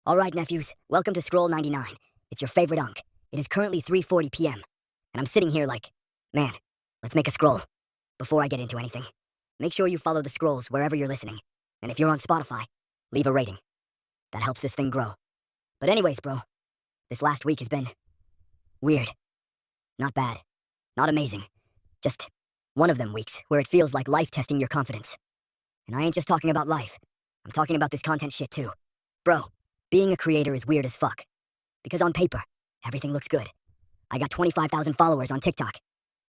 Alright, nephews, welcome to Scroll 99. It's your favorite unk. It is currently 3:40 p.m. And I'm sitting here like, man, let's make a scroll. Before I get into anything, make sure you follow the scrolls wherever you're listening. And if you're on Spotify, leave a rating. That helps this thing grow. But anyways, bro, this last week has been weird. Not bad. Not amazing. Just one of them weeks where it feels like life testing your confidence. And I ain't just talking about life. I'm talking about this content shit too. Bro, being a creator is weird as fuck. Because on paper, everything looks good. I got 25,000 followers on TikTok.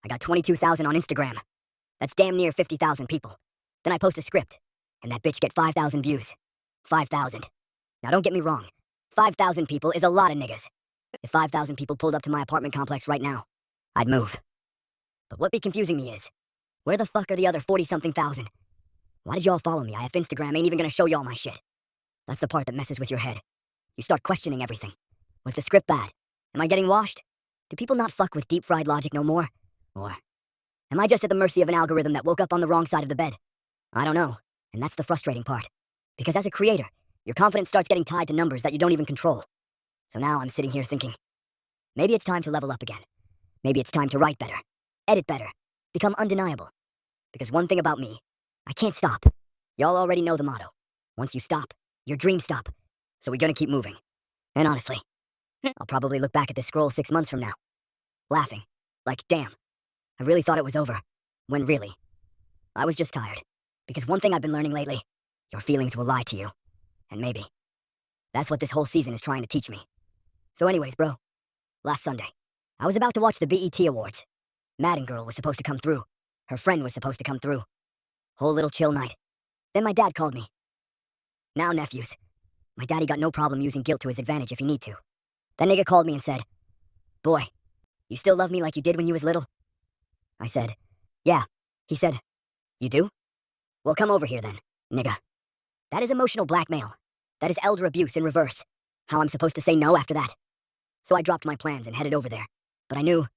I got 22,000 on Instagram. That's damn near 50,000 people. Then I post a script, and that bitch get 5,000 views. 5,000. Now don't get me wrong. 5,000 people is a lot of niggas. If 5,000 people pulled up to my apartment complex right now, I'd move. But what be confusing me is, where the fuck are the other 40-something thousand? Why did y'all follow me? I have Instagram, ain't even gonna show y'all my shit. That's the part that messes with your head. You start questioning everything. Was the script bad? Am I getting washed? Do people not fuck with deep-fried logic no more? Or am I just at the mercy of an algorithm that woke up on the wrong side of the bed? I don't know, and that's the frustrating part. Because as a creator, your confidence starts getting tied to numbers that you don't even control. So now I'm sitting here thinking, maybe it's time to level up again. Maybe it's time to write better, edit better, become undeniable. Because one thing about me, I can't stop. Y'all already know the motto. Once you stop, your dreams stop. So we're gonna keep moving. And honestly, I'll probably look back at this scroll 6 months from now, laughing, like, damn, I really thought it was over. When really, I was just tired. Because one thing I've been learning lately, your feelings will lie to you. And maybe that's what this whole season is trying to teach me. So anyways, bro, last Sunday, I was about to watch the BET Awards. Madden Girl was supposed to come through. Her friend was supposed to come through. Whole little chill night. Then my dad called me. Now, nephews, my daddy got no problem using guilt to his advantage if he need to. That nigga called me and said, "Boy, you still love me like you did when you was little?" I said, "Yeah." He said, "You do? Well, come over here then, nigga." That is emotional blackmail. That is elder abuse in reverse. How I'm supposed to say no after that? So I dropped my plans and headed over there. But I knew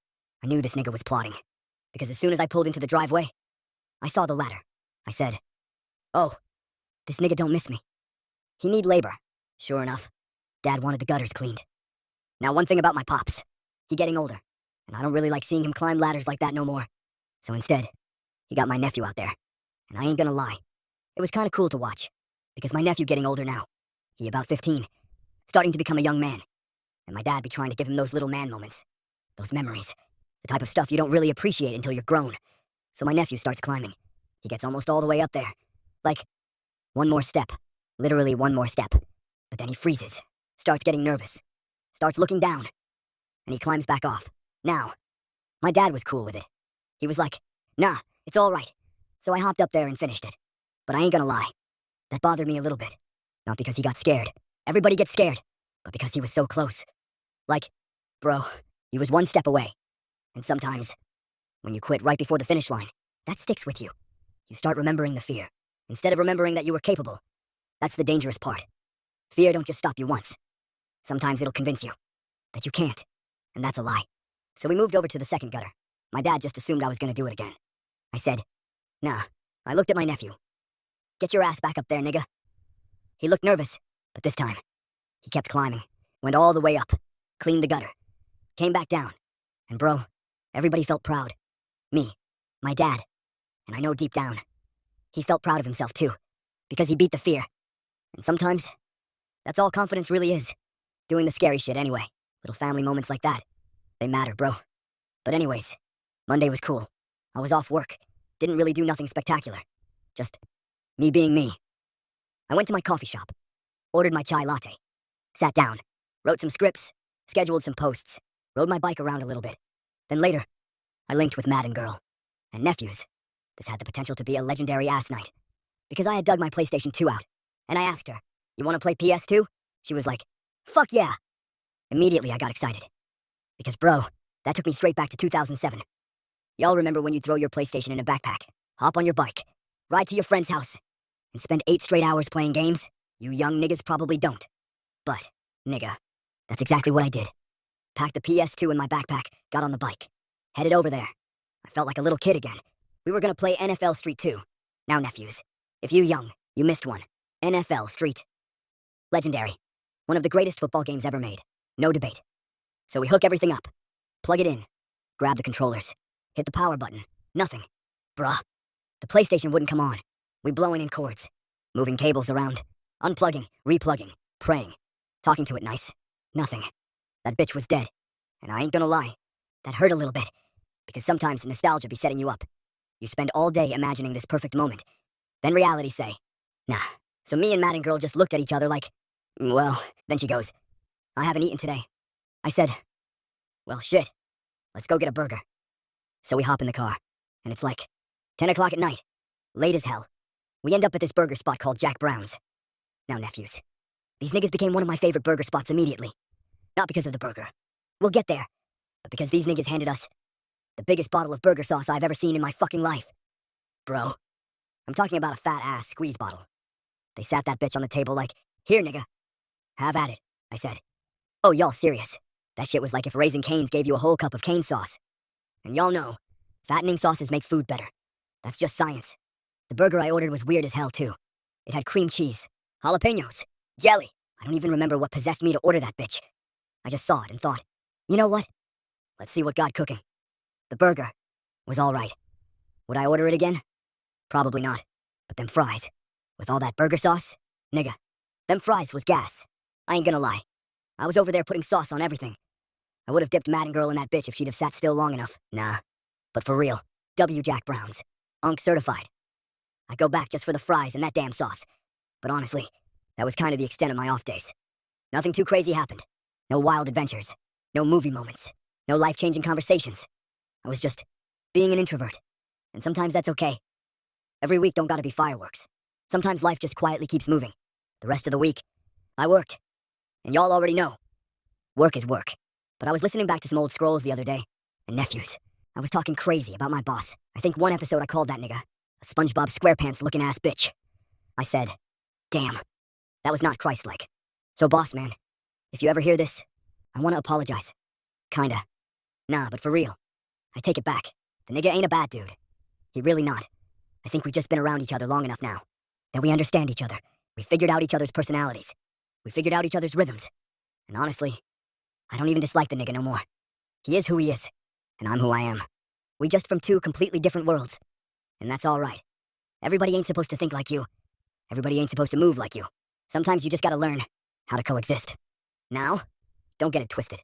this nigga was plotting. Because as soon as I pulled into the driveway, I saw the ladder. I said, "Oh, this nigga don't miss me. He need labor." Sure enough, Dad wanted the gutters cleaned. Now one thing about my pops, he getting older, and I don't really like seeing him climb ladders like that no more. So instead, he got my nephew out there. And I ain't gonna lie, it was kinda cool to watch. Because my nephew getting older now, he about 15, starting to become a young man. And my dad be trying to give him those little man moments. Those memories. The type of stuff you don't really appreciate until you're grown. So my nephew starts climbing. He gets almost all the way up there. Like, one more step. Literally one more step. But then he freezes. Starts getting nervous. Starts looking down. And he climbs back off. Now, my dad was cool with it. He was like, "Nah, it's all right." So I hopped up there and finished it. But I ain't gonna lie. That bothered me a little bit. Not because he got scared. Everybody gets scared. But because he was so close. Like, bro, he was one step away. And sometimes, when you quit right before the finish line, that sticks with you. You start remembering the fear, instead of remembering that you were capable. That's the dangerous part. Fear don't just stop you once. Sometimes it'll convince you that you can't, and that's a lie. So we moved over to the second gutter. My dad just assumed I was gonna do it again. I said, "Nah." I looked at my nephew. "Get your ass back up there, nigga." He looked nervous, but this time, he kept climbing, went all the way up, cleaned the gutter, came back down, and bro, everybody felt proud. Me, my dad, and I know deep down, he felt proud of himself too, because he beat the fear. And sometimes, that's all confidence really is. Doing the scary shit anyway. Little family moments like that. They matter, bro. But anyways, Monday was cool. I was off work. Didn't really do nothing spectacular. Just me being me. I went to my coffee shop. Ordered my chai latte. Sat down. Wrote some scripts. Scheduled some posts. Rode my bike around a little bit. Then later, I linked with Madden Girl. And nephews. This had the potential to be a legendary ass night. Because I had dug my PlayStation 2 out. And I asked her, "You wanna play PS2? She was like, "Fuck yeah." Immediately I got excited. Because bro, that took me straight back to 2007. Y'all remember when you throw your PlayStation in a backpack, hop on your bike, ride to your friend's house, and spend 8 straight hours playing games? You young niggas probably don't. But, nigga, that's exactly what I did. Packed the PS2 in my backpack, got on the bike, headed over there. I felt like a little kid again. We were gonna play NFL Street 2. Now nephews, if you young, you missed one. NFL Street. Legendary. One of the greatest football games ever made. No debate. So we hook everything up. Plug it in. Grab the controllers. Hit the power button. Nothing. Bruh. The PlayStation wouldn't come on. We blowing in cords. Moving cables around. Unplugging. Replugging. Praying. Talking to it nice. Nothing. That bitch was dead. And I ain't gonna lie. That hurt a little bit. Because sometimes nostalgia be setting you up. You spend all day imagining this perfect moment. Then reality say, nah. So me and Madden Girl just looked at each other like, well, then she goes, I haven't eaten today. I said, well, shit. Let's go get a burger. So we hop in the car. And it's like 10 o'clock at night. Late as hell. We end up at this burger spot called Jack Brown's. Now, nephews. These niggas became one of my favorite burger spots immediately. Not because of the burger. We'll get there. But because these niggas handed us the biggest bottle of burger sauce I've ever seen in my fucking life. Bro. I'm talking about a fat-ass squeeze bottle. They sat that bitch on the table like, here, nigga. Have at it, I said. Oh, y'all serious? That shit was like if Raising Cane's gave you a whole cup of cane sauce. And y'all know, fattening sauces make food better. That's just science. The burger I ordered was weird as hell, too. It had cream cheese, jalapenos, jelly. I don't even remember what possessed me to order that bitch. I just saw it and thought, you know what? Let's see what got cooking. The burger was all right. Would I order it again? Probably not. But them fries, with all that burger sauce, nigga, them fries was gas. I ain't gonna lie. I was over there putting sauce on everything. I would have dipped Madden Girl in that bitch if she'd have sat still long enough. Nah. But for real, W Jack Brown's. Unk certified. I go back just for the fries and that damn sauce. But honestly, that was kind of the extent of my off days. Nothing too crazy happened. No wild adventures. No movie moments. No life-changing conversations. I was just being an introvert. And sometimes that's okay. Every week don't gotta be fireworks. Sometimes life just quietly keeps moving. The rest of the week, I worked. And y'all already know. Work is work. But I was listening back to some old scrolls the other day. And nephews, I was talking crazy about my boss. I think one episode I called that nigga a SpongeBob SquarePants looking ass bitch. I said, damn, that was not Christ-like. So boss man, if you ever hear this, I wanna apologize. Kinda. Nah, but for real. I take it back. The nigga ain't a bad dude. He really not. I think we've just been around each other long enough now. That we understand each other. We figured out each other's personalities. We figured out each other's rhythms. And honestly, I don't even dislike the nigga no more. He is who he is. And I'm who I am. We just from two completely different worlds. And that's all right. Everybody ain't supposed to think like you. Everybody ain't supposed to move like you. Sometimes you just gotta learn how to coexist. Now, don't get it twisted.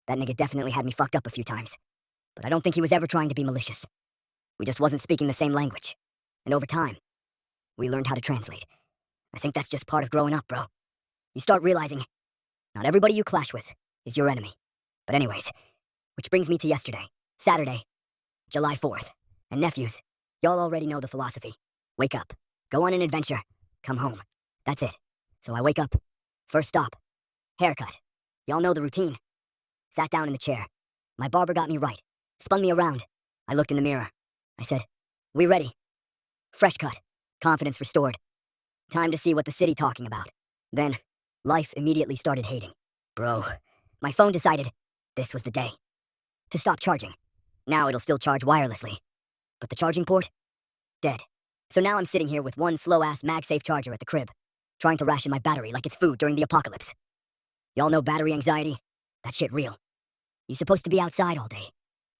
That nigga definitely had me fucked up a few times. But I don't think he was ever trying to be malicious. We just wasn't speaking the same language. And over time, we learned how to translate. I think that's just part of growing up, bro. You start realizing, not everybody you clash with is your enemy. But anyways, which brings me to yesterday, Saturday, July 4th. And nephews, y'all already know the philosophy. Wake up, go on an adventure, come home. That's it. So I wake up, first stop, haircut. Y'all know the routine. Sat down in the chair. My barber got me right, spun me around. I looked in the mirror. I said, we ready. Fresh cut, confidence restored. Time to see what the city talking about. Then, life immediately started hating. Bro, my phone decided this was the day. To stop charging. Now it'll still charge wirelessly. But the charging port? Dead. So now I'm sitting here with one slow-ass MagSafe charger at the crib, trying to ration my battery like it's food during the apocalypse. Y'all know battery anxiety? That shit real. You're supposed to be outside all day,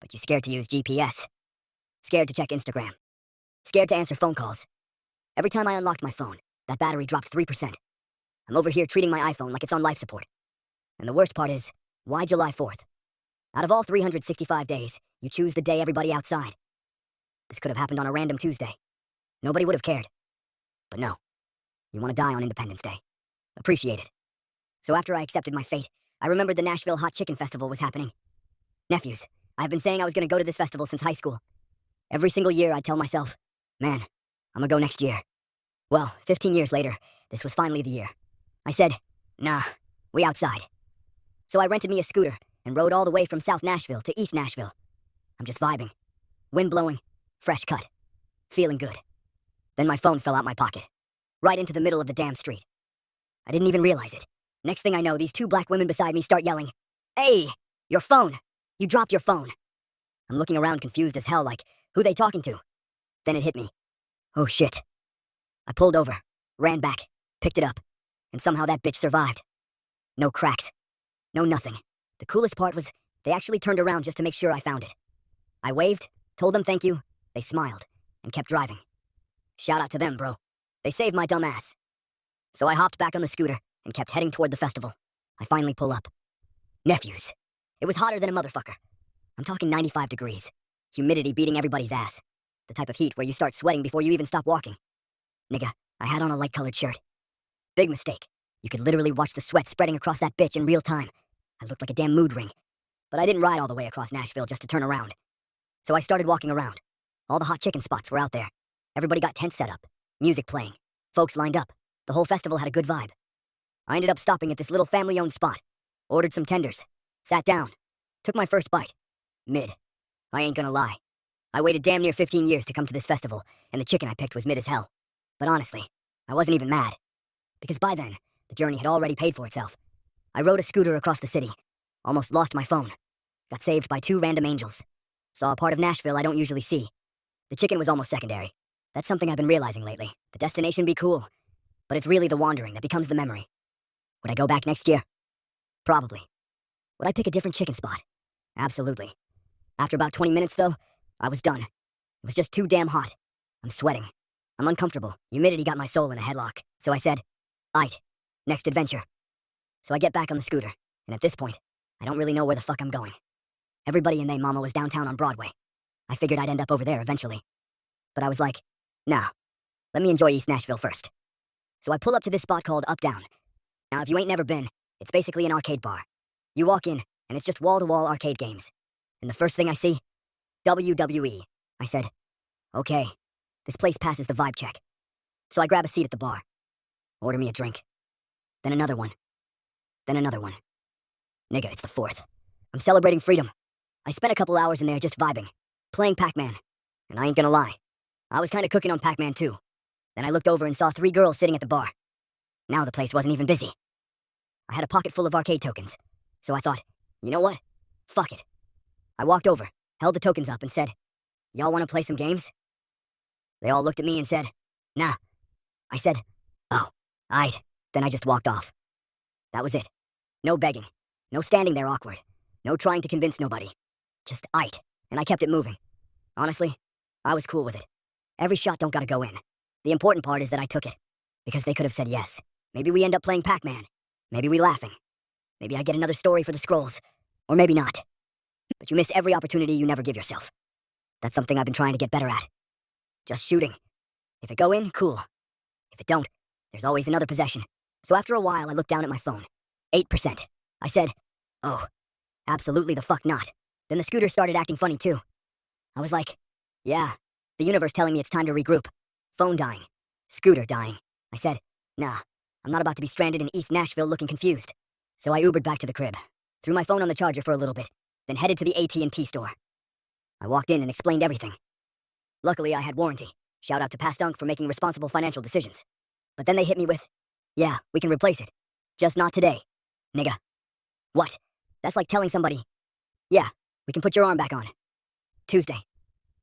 but you're scared to use GPS. Scared to check Instagram. Scared to answer phone calls. Every time I unlocked my phone, that battery dropped 3%. I'm over here treating my iPhone like it's on life support. And the worst part is, why July 4th? Out of all 365 days, you choose the day everybody outside. This could have happened on a random Tuesday. Nobody would have cared. But no. You want to die on Independence Day. Appreciate it. So after I accepted my fate, I remembered the Nashville Hot Chicken Festival was happening. Nephews, I've been saying I was going to go to this festival since high school. Every single year I'd tell myself, man, I'm gonna go next year. Well, 15 years later, this was finally the year. I said, nah, we outside. So I rented me a scooter and rode all the way from South Nashville to East Nashville. I'm just vibing. Wind blowing, fresh cut. Feeling good. Then my phone fell out my pocket. Right into the middle of the damn street. I didn't even realize it. Next thing I know, these two black women beside me start yelling, hey, your phone. You dropped your phone. I'm looking around confused as hell like, who they talking to? Then it hit me. Oh shit. I pulled over, ran back, picked it up, and somehow that bitch survived. No cracks. No nothing. The coolest part was they actually turned around just to make sure I found it. I waved, told them thank you, they smiled, and kept driving. Shout out to them, bro. They saved my dumb ass. So I hopped back on the scooter and kept heading toward the festival. I finally pull up. Nephews. It was hotter than a motherfucker. I'm talking 95 degrees. Humidity beating everybody's ass. The type of heat where you start sweating before you even stop walking. Nigga, I had on a light-colored shirt. Big mistake. You could literally watch the sweat spreading across that bitch in real time. I looked like a damn mood ring. But I didn't ride all the way across Nashville just to turn around. So I started walking around. All the hot chicken spots were out there. Everybody got tents set up, music playing, folks lined up. The whole festival had a good vibe. I ended up stopping at this little family-owned spot, ordered some tenders, sat down, took my first bite. Mid. I ain't gonna lie. I waited damn near 15 years to come to this festival, and the chicken I picked was mid as hell. But honestly, I wasn't even mad. Because by then, the journey had already paid for itself. I rode a scooter across the city, almost lost my phone, got saved by 2 random angels, saw a part of Nashville I don't usually see. The chicken was almost secondary. That's something I've been realizing lately. The destination be cool, but it's really the wandering that becomes the memory. Would I go back next year? Probably. Would I pick a different chicken spot? Absolutely. After about 20 minutes, though, I was done. It was just too damn hot. I'm sweating. I'm uncomfortable. Humidity got my soul in a headlock. So I said, "Aight, next adventure." So I get back on the scooter, and at this point, I don't really know where the fuck I'm going. Everybody and they mama was downtown on Broadway. I figured I'd end up over there eventually. But I was like, nah, let me enjoy East Nashville first. So I pull up to this spot called Uptown. Now, if you ain't never been, it's basically an arcade bar. You walk in, and it's just wall-to-wall arcade games. And the first thing I see, WWE. I said, okay, this place passes the vibe check. So I grab a seat at the bar, order me a drink, then another one, then another one. Nigga, it's the 4th. I'm celebrating freedom. I spent a couple hours in there just vibing, playing Pac-Man. And I ain't gonna lie, I was kinda cooking on Pac-Man too. Then I looked over and saw 3 girls sitting at the bar. Now the place wasn't even busy. I had a pocket full of arcade tokens, so I thought, you know what? Fuck it. I walked over, held the tokens up and said, y'all wanna play some games? They all looked at me and said, nah. I said, oh, aight. Then I just walked off. That was it. No begging. No standing there awkward. No trying to convince nobody. Just aight. And I kept it moving. Honestly, I was cool with it. Every shot don't gotta go in. The important part is that I took it. Because they could have said yes. Maybe we end up playing Pac-Man. Maybe we laughing. Maybe I get another story for the scrolls. Or maybe not. But you miss every opportunity you never give yourself. That's something I've been trying to get better at. Just shooting. If it go in, cool. If it don't, there's always another possession. So after a while, I looked down at my phone. 8%. I said, oh, absolutely the fuck not. Then the scooter started acting funny too. I was like, yeah, the universe telling me it's time to regroup. Phone dying. Scooter dying. I said, nah, I'm not about to be stranded in East Nashville looking confused. So I Ubered back to the crib, threw my phone on the charger for a little bit, then headed to the AT&T store. I walked in and explained everything. Luckily, I had warranty. Shout out to Past Unk for making responsible financial decisions. But then they hit me with, yeah, we can replace it. Just not today. Nigga. What? That's like telling somebody, yeah, we can put your arm back on. Tuesday.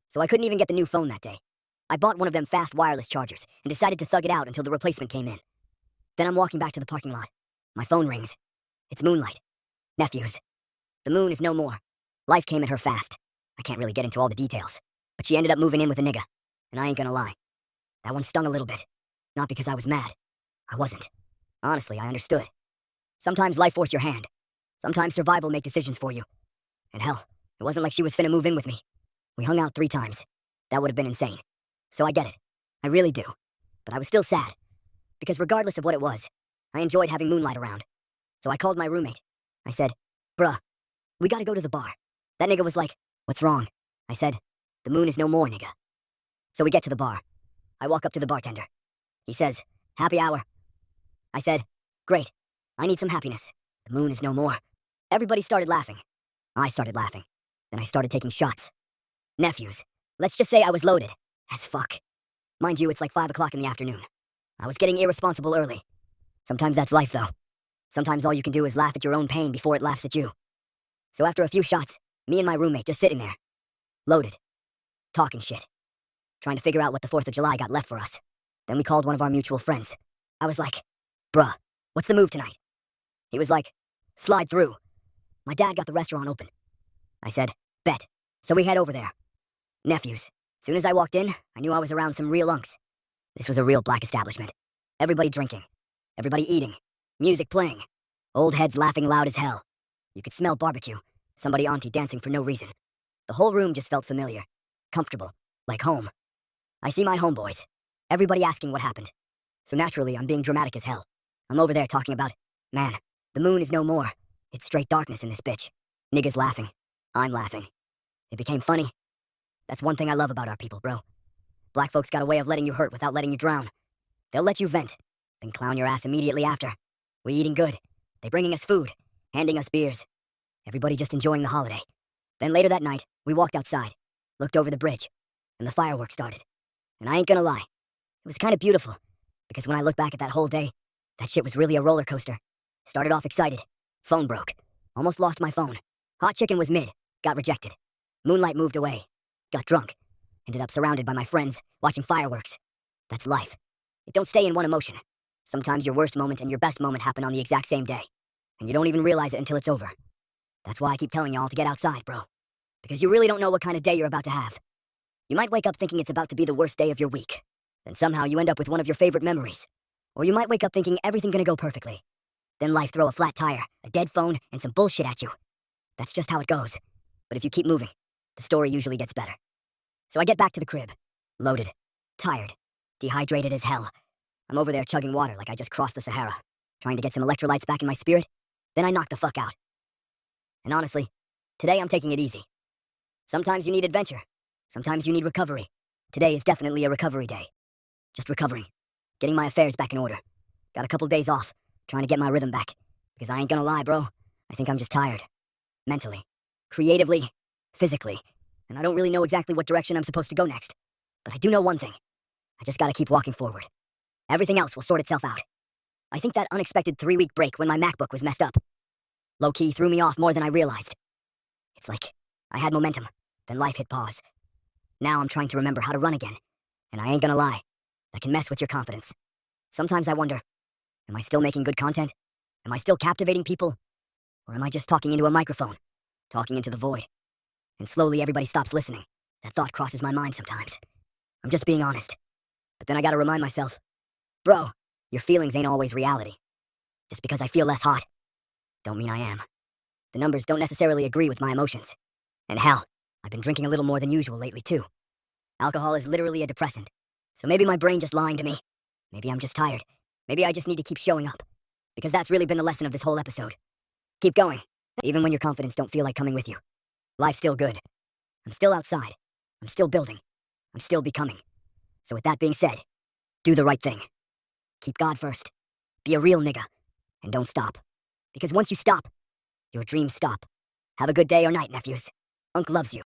So I couldn't even get the new phone that day. I bought one of them fast wireless chargers and decided to thug it out until the replacement came in. Then I'm walking back to the parking lot. My phone rings. It's Moonlight. Nephews. The moon is no more. Life came at her fast. I can't really get into all the details, but she ended up moving in with a nigga. And I ain't gonna lie. That one stung a little bit. Not because I was mad. I wasn't. Honestly, I understood. Sometimes life force your hand. Sometimes survival make decisions for you. And hell, it wasn't like she was finna move in with me. We hung out 3 times. That would have been insane. So I get it. I really do. But I was still sad. Because regardless of what it was, I enjoyed having Moonlight around. So I called my roommate. I said, bruh, we gotta go to the bar. That nigga was like, what's wrong? I said, the moon is no more, nigga. So we get to the bar. I walk up to the bartender. He says, happy hour. I said, great. I need some happiness. The moon is no more. Everybody started laughing. I started laughing. Then I started taking shots. Nephews. Let's just say I was loaded. As fuck. Mind you, it's like 5 o'clock in the afternoon. I was getting irresponsible early. Sometimes that's life, though. Sometimes all you can do is laugh at your own pain before it laughs at you. So after a few shots, me and my roommate just sitting there. Loaded. Talking shit. Trying to figure out what the 4th of July got left for us. Then we called one of our mutual friends. I was like, bruh, what's the move tonight? He was like, "Slide through." My dad got the restaurant open. I said, "Bet." So we head over there. Nephews. Soon as I walked in, I knew I was around some real unks. This was a real black establishment. Everybody drinking. Everybody eating. Music playing. Old heads laughing loud as hell. You could smell barbecue. Somebody auntie dancing for no reason. The whole room just felt familiar. Comfortable. Like home. I see my homeboys. Everybody asking what happened. So naturally, I'm being dramatic as hell. I'm over there talking about, man, the moon is no more. It's straight darkness in this bitch. Niggas laughing. I'm laughing. It became funny. That's one thing I love about our people, bro. Black folks got a way of letting you hurt without letting you drown. They'll let you vent, then clown your ass immediately after. We eating good. They bringing us food, handing us beers. Everybody just enjoying the holiday. Then later that night, we walked outside, looked over the bridge, and the fireworks started. And I ain't gonna lie, it was kind of beautiful, because when I look back at that whole day, that shit was really a roller coaster. Started off excited. Phone broke. Almost lost my phone. Hot chicken was mid. Got rejected. Moonlight moved away. Got drunk. Ended up surrounded by my friends, watching fireworks. That's life. It don't stay in one emotion. Sometimes your worst moment and your best moment happen on the exact same day. And you don't even realize it until it's over. That's why I keep telling y'all to get outside, bro. Because you really don't know what kind of day you're about to have. You might wake up thinking it's about to be the worst day of your week. Then somehow you end up with one of your favorite memories. Or you might wake up thinking everything gonna go perfectly. Then life throw a flat tire, a dead phone, and some bullshit at you. That's just how it goes. But if you keep moving, the story usually gets better. So I get back to the crib. Loaded. Tired. Dehydrated as hell. I'm over there chugging water like I just crossed the Sahara. Trying to get some electrolytes back in my spirit. Then I knock the fuck out. And honestly, today I'm taking it easy. Sometimes you need adventure. Sometimes you need recovery. Today is definitely a recovery day. Just recovering. Getting my affairs back in order. Got a couple days off. Trying to get my rhythm back. Because I ain't gonna lie, bro. I think I'm just tired. Mentally. Creatively. Physically. And I don't really know exactly what direction I'm supposed to go next. But I do know one thing. I just gotta keep walking forward. Everything else will sort itself out. I think that unexpected 3-week break when my MacBook was messed up low-key threw me off more than I realized. It's like I had momentum, then life hit pause. Now I'm trying to remember how to run again. And I ain't gonna lie, that can mess with your confidence. Sometimes I wonder, am I still making good content? Am I still captivating people? Or am I just talking into a microphone? Talking into the void? And slowly everybody stops listening. That thought crosses my mind sometimes. I'm just being honest. But then I gotta remind myself, bro, your feelings ain't always reality. Just because I feel less hot, don't mean I am. The numbers don't necessarily agree with my emotions. And hell, I've been drinking a little more than usual lately too. Alcohol is literally a depressant. So maybe my brain just lying to me. Maybe I'm just tired. Maybe I just need to keep showing up. Because that's really been the lesson of this whole episode. Keep going, even when your confidence don't feel like coming with you. Life's still good. I'm still outside. I'm still building. I'm still becoming. So with that being said, do the right thing. Keep God first. Be a real nigga. And don't stop. Because once you stop, your dreams stop. Have a good day or night, nephews. Unc loves you.